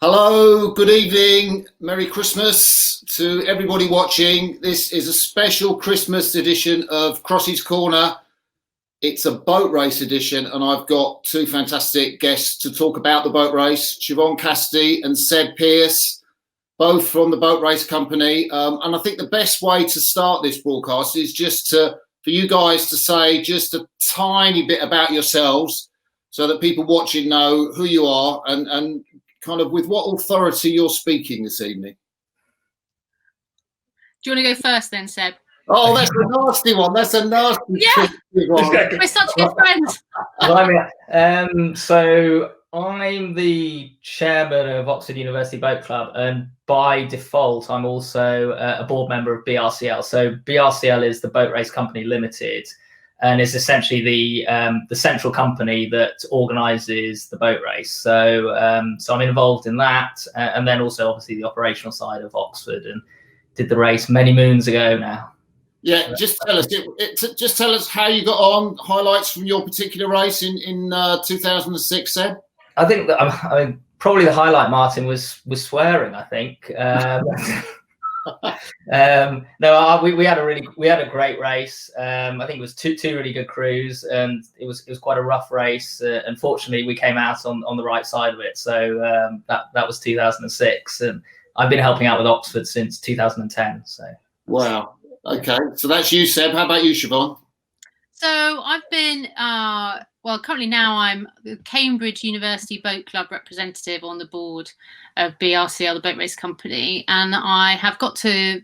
Hello, good evening, Merry Christmas to everybody watching. This is a special Christmas edition of Crossy's Corner. It's a boat race edition, and I've got two fantastic guests to talk about the boat race, Siobhan Cassidy and Seb Pearce, both from the boat race company. And I think the best way to start this broadcast is just for you guys to say just a tiny bit about yourselves so that people watching know who you are and kind of with what authority you're speaking this evening. Do you want to go first then, Seb? Oh, that's a nasty one. That's a nasty one. We're such good friends. So I'm the chairman of Oxford University Boat Club, and by default, I'm also a board member of BRCL. So BRCL is the Boat Race Company Limited, and is essentially the central company that organises the boat race. So I'm involved in that, and then also obviously the operational side of Oxford, and did the race many moons ago now. Yeah, just tell us. Just tell us how you got on. Highlights from your particular race in 2006, Seb. I think that I mean probably the highlight, Martin, was swearing. I think. No, we had a great race. I think it was two really good crews, and it was quite a rough race. Unfortunately, we came out on the right side of it. So that was 2006, and I've been helping out with Oxford since 2010. So wow. Okay, so that's you, Seb. How about you, Siobhan? So I've been currently now I'm the Cambridge University Boat Club representative on the board of BRCL, the boat race company, and I have got to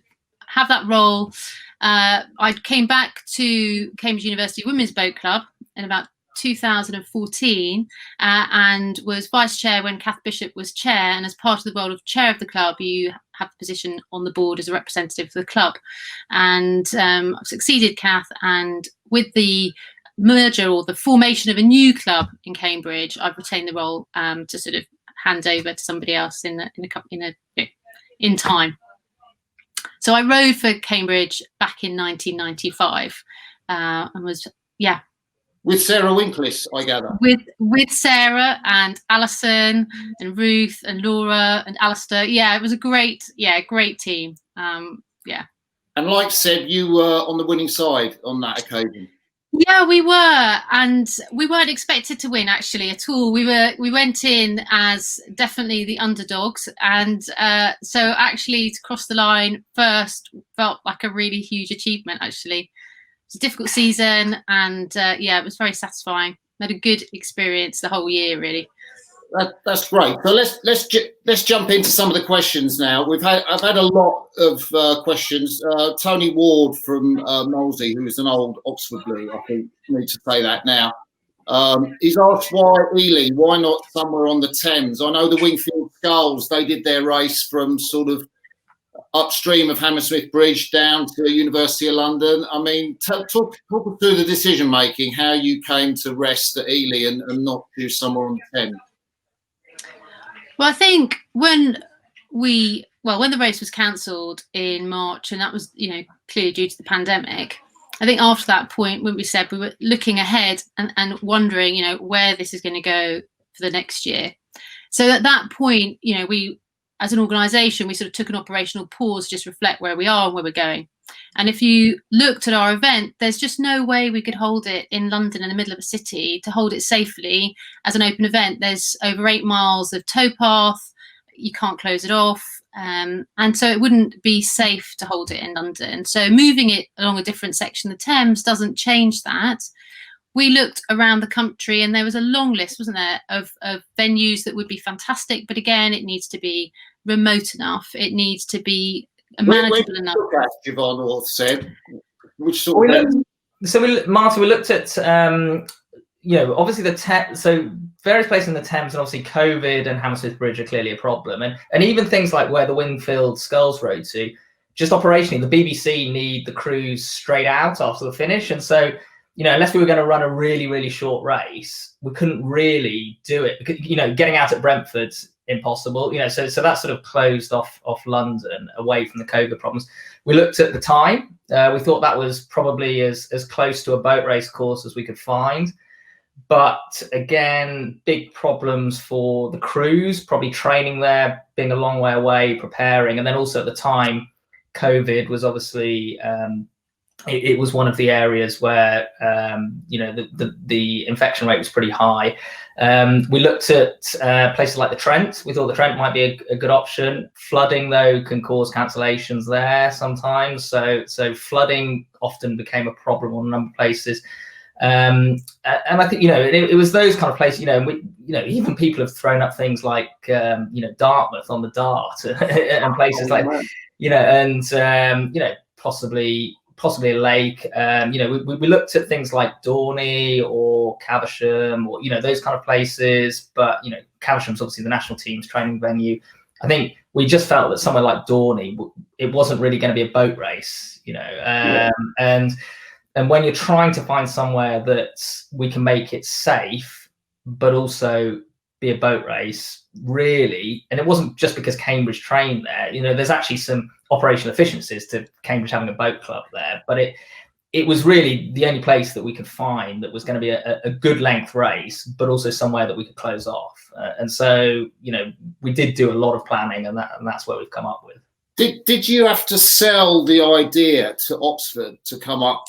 have that role. I came back to Cambridge University Women's Boat Club in about 2014 and was vice chair when Kath Bishop was chair, and as part of the role of chair of the club you have the position on the board as a representative of the club, and I've succeeded Kath, and with the merger or the formation of a new club in Cambridge I've retained the role to sort of hand over to somebody else in time. So I rowed for Cambridge back in 1995 and was with Sarah Winklis, I gather. With Sarah and Alison and Ruth and Laura and Alistair. Yeah, it was a great team. And like Seb, you were on the winning side on that occasion. Yeah, we were, and we weren't expected to win actually at all. We went in as definitely the underdogs, and so actually to cross the line first felt like a really huge achievement actually. It's a difficult season, and it was very satisfying. Had a good experience the whole year, really. That's great. So let's jump into some of the questions now. I've had a lot of questions. Tony Ward from Molesey, who is an old Oxford Blue, I think need to say that now. He's asked why Ely, why not somewhere on the Thames? I know the Wingfield Sculls, they did their race from sort of upstream of Hammersmith Bridge down to the University of London. I mean, talk us through the decision making, how you came to rest at Ely and not do somewhere on the Thames. Well, I think when the race was cancelled in March, and that was clearly due to the pandemic, I think after that point when we said we were looking ahead and wondering where this is going to go for the next year. So at that point we, as an organisation, we sort of took an operational pause to just reflect where we are and where we're going. And if you looked at our event, there's just no way we could hold it in London in the middle of a city, to hold it safely as an open event. There's over 8 miles of towpath, you can't close it off, and so it wouldn't be safe to hold it in London. So moving it along a different section of the Thames doesn't change that. We looked around the country and there was a long list, wasn't there, of venues that would be fantastic, but again, it needs to be remote enough, it needs to be manageable enough. Siobhan or Seb, which sort of Martin, we looked at obviously so various places in the Thames, and obviously COVID and Hammersmith Bridge are clearly a problem, and even things like where the Wingfield Sculls rode to, just operationally the BBC need the crews straight out after the finish, and so unless we were going to run a really, really short race, we couldn't really do it because, getting out at Brentford's impossible, so that sort of closed off London away from the COVID problems. We looked at the time. We thought that was probably as close to a boat race course as we could find. But again, big problems for the crews, probably training there, being a long way away, preparing. And then also at the time, COVID was obviously, it was one of the areas where, you know, the infection rate was pretty high. We looked at places like the Trent. We thought the Trent might be a good option. Flooding, though, can cause cancellations there sometimes. So flooding often became a problem on a number of places. And I think, you know, it was those kind of places, you know, and we, you know, even people have thrown up things like, you know, Dartmouth on the Dart and places like, you know, and, you know, possibly a lake. You know, we looked at things like Dorney or Caversham or, you know, those kind of places. But, you know, Caversham's obviously the national team's training venue. I think we just felt that somewhere like Dorney, it wasn't really going to be a boat race, you know, and when you're trying to find somewhere that we can make it safe, but also be a boat race, really, and it wasn't just because Cambridge trained there, you know, there's actually some operational efficiencies to Cambridge having a boat club there, but it was really the only place that we could find that was going to be a good length race, but also somewhere that we could close off. And so, you know, we did do a lot of planning, and that's where we've come up with. Did you have to sell the idea to Oxford to come up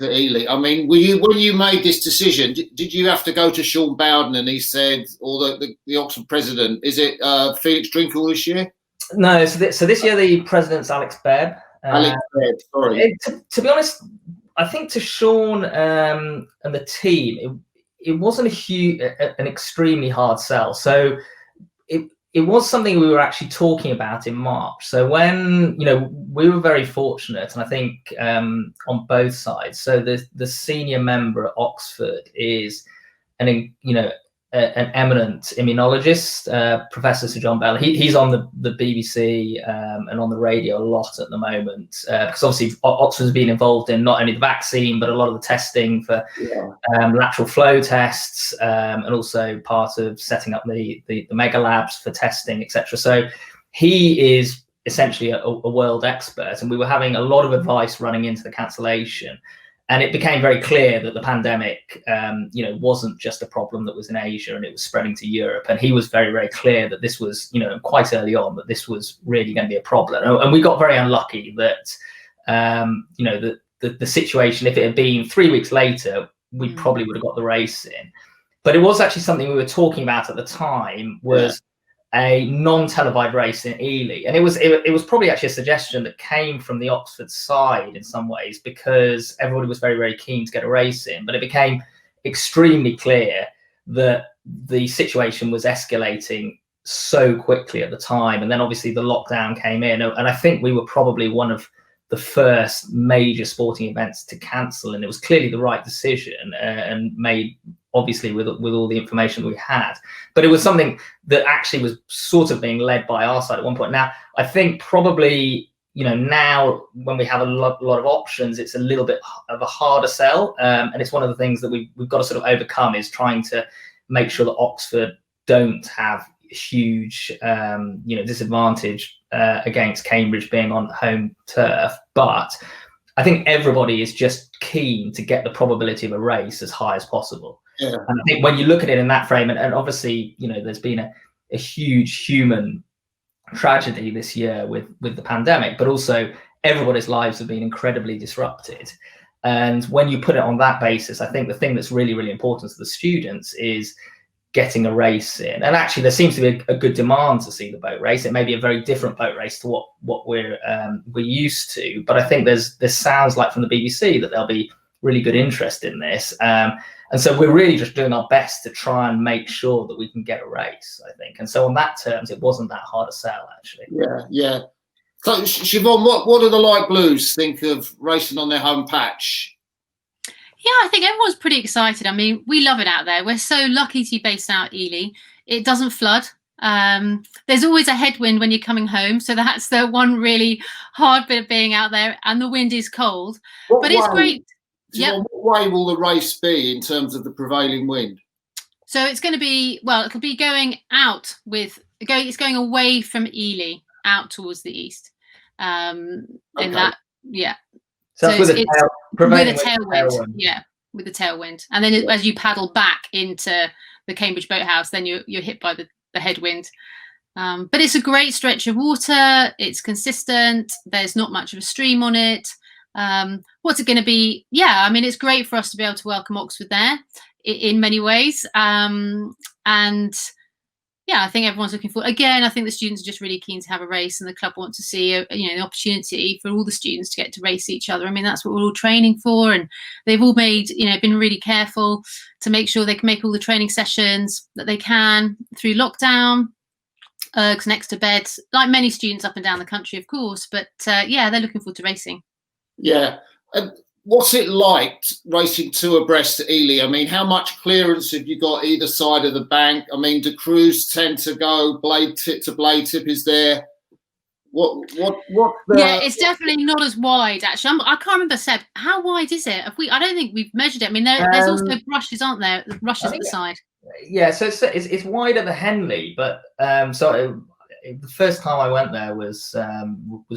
to Ely? I mean, when you made this decision, did you have to go to Sean Bowden and he said, or the Oxford president, is it Felix Drinkle this year? No, so this year the president's Alex Bebb. Alex Bebb, sorry. To be honest, I think to Sean and the team, it wasn't an extremely hard sell. So it was something we were actually talking about in March. So when, you know, we were very fortunate, and I think on both sides. So the senior member at Oxford is an eminent immunologist, Professor Sir John Bell. He's on the BBC and on the radio a lot at the moment, because obviously Oxford's been involved in not only the vaccine, but a lot of the testing for lateral flow tests, and also part of setting up the mega labs for testing, etc. So he is essentially a world expert, and we were having a lot of advice running into the cancellation. And it became very clear that the pandemic, you know, wasn't just a problem that was in Asia, and it was spreading to Europe. And he was very, very clear that this was, you know, quite early on, that this was really going to be a problem. And we got very unlucky that, you know, the situation, if it had been 3 weeks later, we probably would have got the race in. But it was actually something we were talking about at the time, was a non-televised race in Ely, and it was probably actually a suggestion that came from the Oxford side in some ways, because everybody was very, very keen to get a race in, but it became extremely clear that the situation was escalating so quickly at the time, and then obviously the lockdown came in, and I think we were probably one of the first major sporting events to cancel, and it was clearly the right decision, and made obviously with all the information we had. But it was something that actually was sort of being led by our side at one point. Now, I think probably, you know, now when we have a lot of options, it's a little bit of a harder sell. And it's one of the things that we've got to sort of overcome, is trying to make sure that Oxford don't have huge, you know, disadvantage against Cambridge being on home turf. But I think everybody is just keen to get the probability of a race as high as possible. Yeah. And I think when you look at it in that frame, and obviously, you know, there's been a huge human tragedy this year with the pandemic, but also everybody's lives have been incredibly disrupted. And when you put it on that basis, I think the thing that's really, really important to the students is getting a race in. And actually, there seems to be a good demand to see the boat race. It may be a very different boat race to what we're used to, but I think there sounds like from the BBC that there'll be really good interest in this. And so we're really just doing our best to try and make sure that we can get a race, I think. And so on that terms, it wasn't that hard to sell, actually. Yeah. So Siobhan, what do the Light Blues think of racing on their home patch? Yeah, I think everyone's pretty excited. I mean, we love it out there. We're so lucky to be based out Ely. It doesn't flood. There's always a headwind when you're coming home. So that's the one really hard bit of being out there. And the wind is cold. It's great. What way will the race be in terms of the prevailing wind? So it's going to be, well, it'll be going out it's going away from Ely out towards the east. In that, yeah. So it's with a tailwind. Yeah. with the tailwind, and then as you paddle back into the Cambridge Boathouse, then you're hit by the headwind. But it's a great stretch of water. It's consistent. There's not much of a stream on it. What's it going to be? Yeah, I mean, it's great for us to be able to welcome Oxford there in many ways. And yeah, I think everyone's looking forward. Again, I think the students are just really keen to have a race, and the club want to see the opportunity for all the students to get to race each other. I mean, that's what we're all training for, and they've all made been really careful to make sure they can make all the training sessions that they can through lockdown. Ergs next to beds, like many students up and down the country, of course. But yeah, they're looking forward to racing. Yeah. And what's it like racing two abreast to Ely? I mean, how much clearance have you got either side of the bank? I mean, do crews tend to go blade tip to blade tip? Is there Yeah, it's definitely not as wide, actually. I can't remember, Seb, how wide is it? I don't think we've measured it. I mean, there's also brushes, aren't there? Brushes at the side. Yeah, so it's wide at the Henley, but the first time I went there was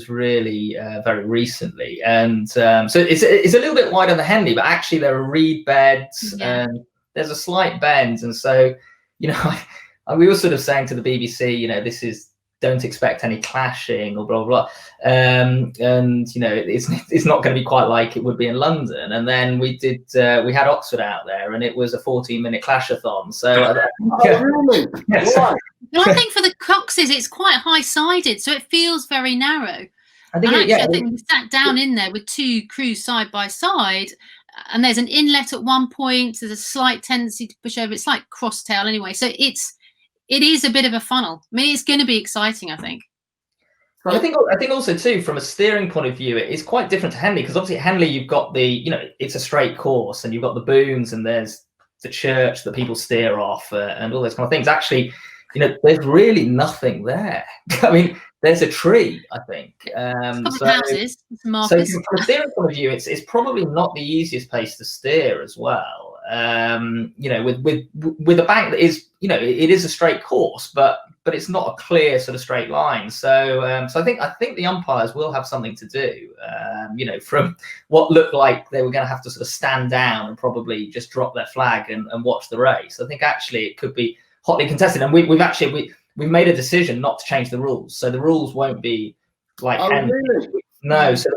really very recently, and so it's a little bit wide on the Henley, but actually there are reed beds and there's a slight bend, and so we were sort of saying to the BBC, this is, don't expect any clashing or blah blah blah, and it's not going to be quite like it would be in London. And then we had Oxford out there, and it was a 14-minute clashathon. So really? Well, I think for the coxes it's quite high-sided, so it feels very narrow. I think we sat down in there with two crews side by side, and there's an inlet at one point. There's a slight tendency to push over. It's like crosstail anyway, so it is a bit of a funnel. I mean, it's going to be exciting, I think. I think also too, from a steering point of view, it is quite different to Henley, because obviously at Henley you've got it's a straight course, and you've got the booms, and there's the church that people steer off, and all those kind of things. Actually, there's really nothing there. I mean, there's a tree, I think. Houses, some markers. So from a steering point of view, it's probably not the easiest place to steer as well. With a bank that is, it is a straight course, but it's not a clear sort of straight line. So I think the umpires will have something to do. From what looked like they were going to have to sort of stand down and probably just drop their flag and watch the race. I think actually it could be hotly contested, and we've made a decision not to change the rules, so the rules won't be like really? No, so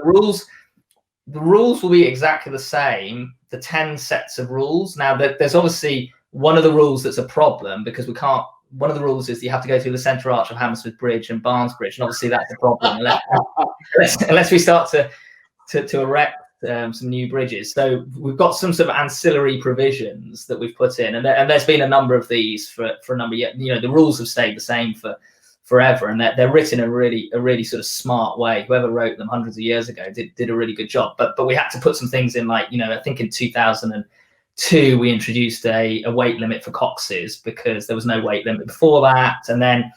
the rules will be exactly the same, the 10 sets of rules. Now, there's obviously one of the rules that's a problem, because one of the rules is you have to go through the centre arch of Hammersmith Bridge and Barnes Bridge, and obviously that's a problem unless we start to erect some new bridges. So we've got some sort of ancillary provisions that we've put in, and there's been a number of these for a number of years. The rules have stayed the same for forever, and they're written in a really sort of smart way. Whoever wrote them hundreds of years ago did a really good job. But we had to put some things in, like I think in 2002 we introduced a weight limit for coxes, because there was no weight limit before that. And then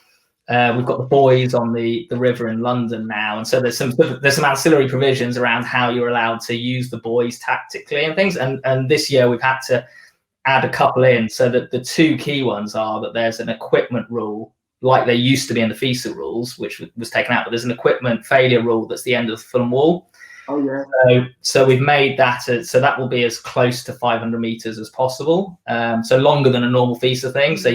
we've got the buoys on the river in London now, and so there's some ancillary provisions around how you're allowed to use the buoys tactically and things. And this year we've had to add a couple in, so that the two key ones are that there's an equipment rule, like there used to be in the FISA rules, which was taken out, but there's an equipment failure rule that's the end of the Fulham Wall. Oh yeah. So we've made that so that will be as close to 500 meters as possible. So longer than a normal FISA thing. So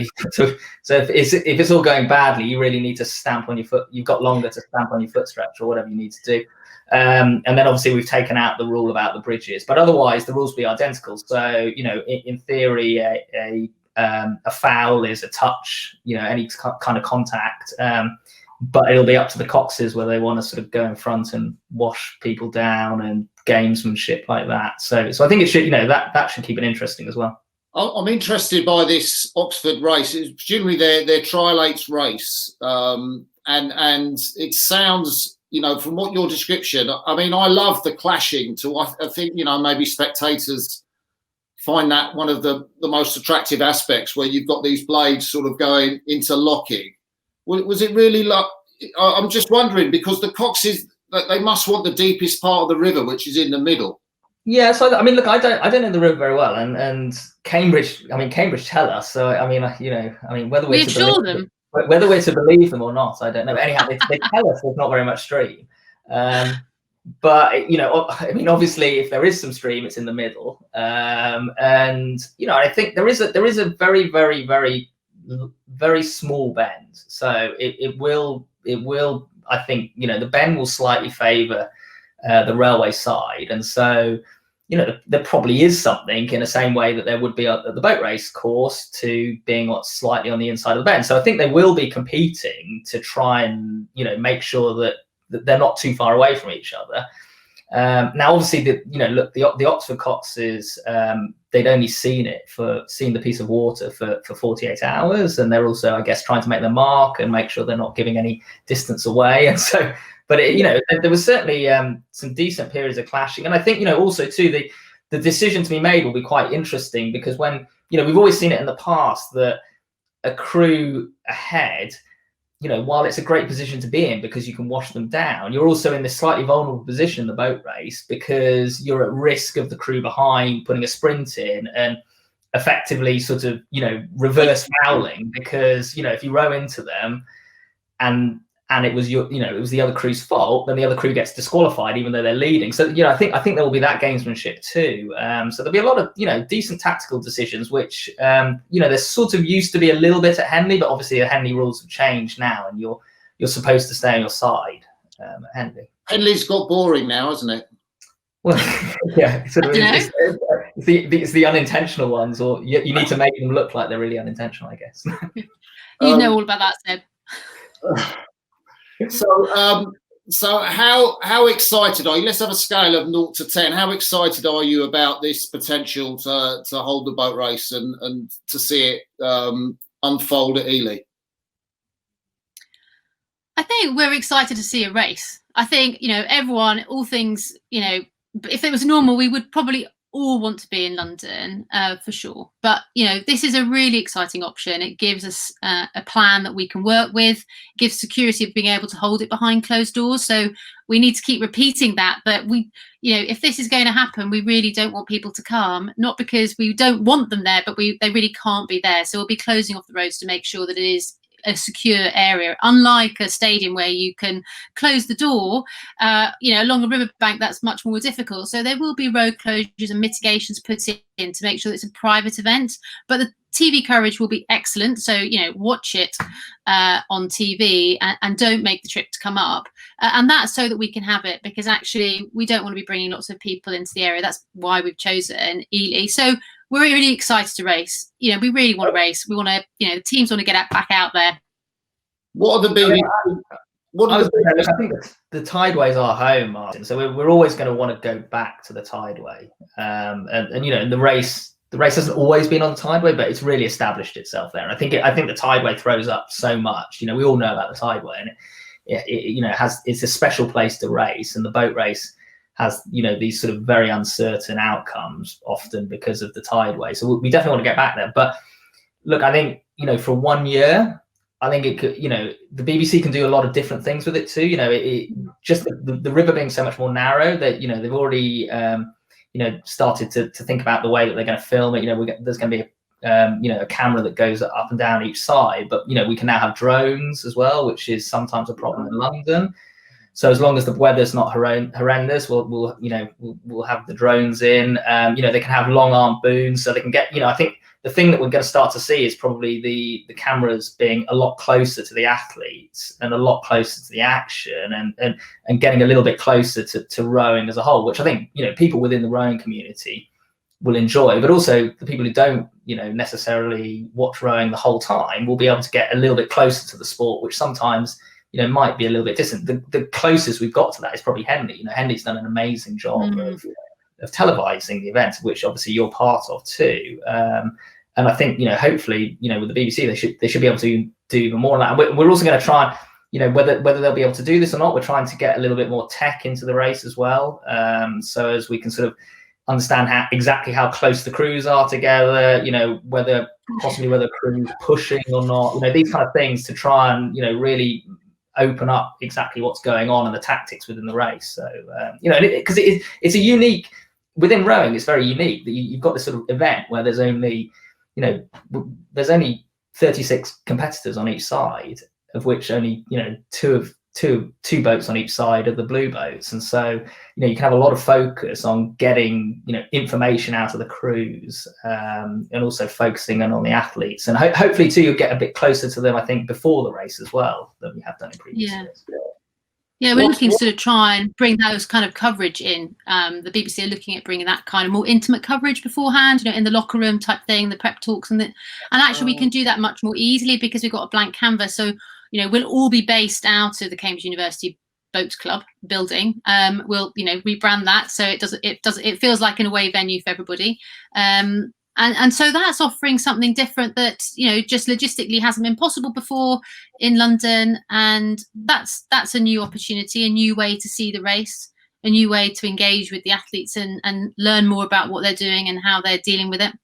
if it's all going badly, you really need to stamp on your foot. You've got longer to stamp on your foot stretch or whatever you need to do. And then obviously we've taken out the rule about the bridges, but otherwise the rules will be identical. So in theory, a foul is a touch, any kind of contact, but it'll be up to the coxes where they want to sort of go in front and wash people down and gamesmanship like that. So I think it should, that should keep it interesting as well. I'm interested by this Oxford race. It's generally their trialates race, and it sounds, from what your description, I mean, I love the clashing. I think maybe spectators find that one of the most attractive aspects, where you've got these blades sort of going interlocking. Was it really I'm just wondering, because the coxes, they must want the deepest part of the river, which is in the middle. Yeah, so I mean, look, I don't know the river very well, and Cambridge tell us. So I mean, whether we're to believe them or not, I don't know. Anyhow, they tell us there's not very much stream. But, you know, I mean, obviously, if there is some stream, it's in the middle. And, you know, I think there is a very, very, very, very small bend. So it will, I think, you know, the bend will slightly favour the railway side. And so, you know, there probably is something in the same way that there would be at the boat race course to being what's slightly on the inside of the bend. So I think they will be competing to try and, you know, make sure that they're not too far away from each other. Now, obviously, you know, look, the Oxford coxes, they'd only seen the piece of water for 48 hours, and they're also, I guess, trying to make their mark and make sure they're not giving any distance away. And so, but you know, there was certainly some decent periods of clashing, and I think, you know, also too, the decision to be made will be quite interesting, because when, you know, we've always seen it in the past that a crew ahead, you know, while it's a great position to be in because you can wash them down, you're also in this slightly vulnerable position in the boat race because you're at risk of the crew behind putting a sprint in and effectively sort of, you know, reverse fouling, because, you know, if you row into them and it was your, you know, it was the other crew's fault, then the other crew gets disqualified even though they're leading. So, you know, I think there will be that gamesmanship too. So there'll be a lot of, you know, decent tactical decisions, which, you know, there sort of used to be a little bit at Henley, but obviously the Henley rules have changed now, and you're supposed to stay on your side at Henley. Henley's got boring now, hasn't it? Well, yeah, sort of, it's the unintentional ones, or you need to make them look like they're really unintentional, I guess. You know all about that, Seb. So how excited are you? Let's have a scale of 0 to 10. How excited are you about this potential to hold the boat race and to see it unfold at Ely? I think we're excited to see a race. I think, you know, everyone, all things, you know, if it was normal, we would probably all want to be in London for sure. But, you know, this is a really exciting option. It gives us a plan that we can work with, gives security of being able to hold it behind closed doors. So we need to keep repeating that. But we, you know, if this is going to happen, we really don't want people to come, not because we don't want them there, but they really can't be there. So we'll be closing off the roads to make sure that it is a secure area, unlike a stadium where you can close the door, you know, along a riverbank. That's much more difficult. So there will be road closures and mitigations put in to make sure that it's a private event, but the TV coverage will be excellent. So, you know, watch it on TV and don't make the trip to come up. And that's so that we can have it, because actually we don't want to be bringing lots of people into the area. That's why we've chosen Ely. So we're really excited to race. You know, we really want to race. We want to, you know, the teams want to get back out there. What are the BBC? I think the Tideway's our home, Martin. So we're always going to want to go back to the Tideway. And you know, the race hasn't always been on the Tideway, but it's really established itself there. And I think the Tideway throws up so much. You know, we all know about the Tideway, and it you know, it's a special place to race, and the boat race has, you know, these sort of very uncertain outcomes often because of the Tideway. So we definitely want to get back there. But look, I think, you know, for 1 year, I think it could, you know, the BBC can do a lot of different things with it too. You know, it just the river being so much more narrow that, you know, they've already, you know, started to think about the way that they're going to film it. You know, there's going to be you know, a camera that goes up and down each side, but, you know, we can now have drones as well, which is sometimes a problem in London. So as long as the weather's not horrendous, we'll have the drones in. You know, they can have long arm booms, so they can get, you know, I think the thing that we're going to start to see is probably the cameras being a lot closer to the athletes and a lot closer to the action, and getting a little bit closer to rowing as a whole, which I think, you know, people within the rowing community will enjoy, but also the people who don't, you know, necessarily watch rowing the whole time will be able to get a little bit closer to the sport, which sometimes, you know, might be a little bit distant. The closest we've got to that is probably Henley. You know, Henley's done an amazing job of televising the event, which obviously you're part of too. And I think, you know, hopefully, you know, with the BBC, they should be able to do even more of that. And we're also going to try, you know, whether they'll be able to do this or not, we're trying to get a little bit more tech into the race as well. So as we can sort of understand exactly how close the crews are together, you know, whether crews pushing or not, you know, these kind of things to try and, you know, really open up exactly what's going on and the tactics within the race. So, you know, because it's a unique, within rowing, it's very unique that you've got this sort of event where there's only, you know, there's only 36 competitors on each side, of which only, you know, two two boats on each side of the blue boats, and so you can have a lot of focus on getting information out of the crews, and also focusing on the athletes, and hopefully too you'll get a bit closer to them, I think, before the race as well than we have done in previous years. Yeah, we're looking to sort of try and bring those kind of coverage in. The BBC are looking at bringing that kind of more intimate coverage beforehand, in the locker room type thing, the prep talks, and actually we can do that much more easily because we've got a blank canvas. So we'll all be based out of the Cambridge University Boats Club building. We'll rebrand that so it feels like an away venue for everybody. And so that's offering something different that just logistically hasn't been possible before in London, and that's a new opportunity, a new way to see the race, a new way to engage with the athletes and learn more about what they're doing and how they're dealing with it.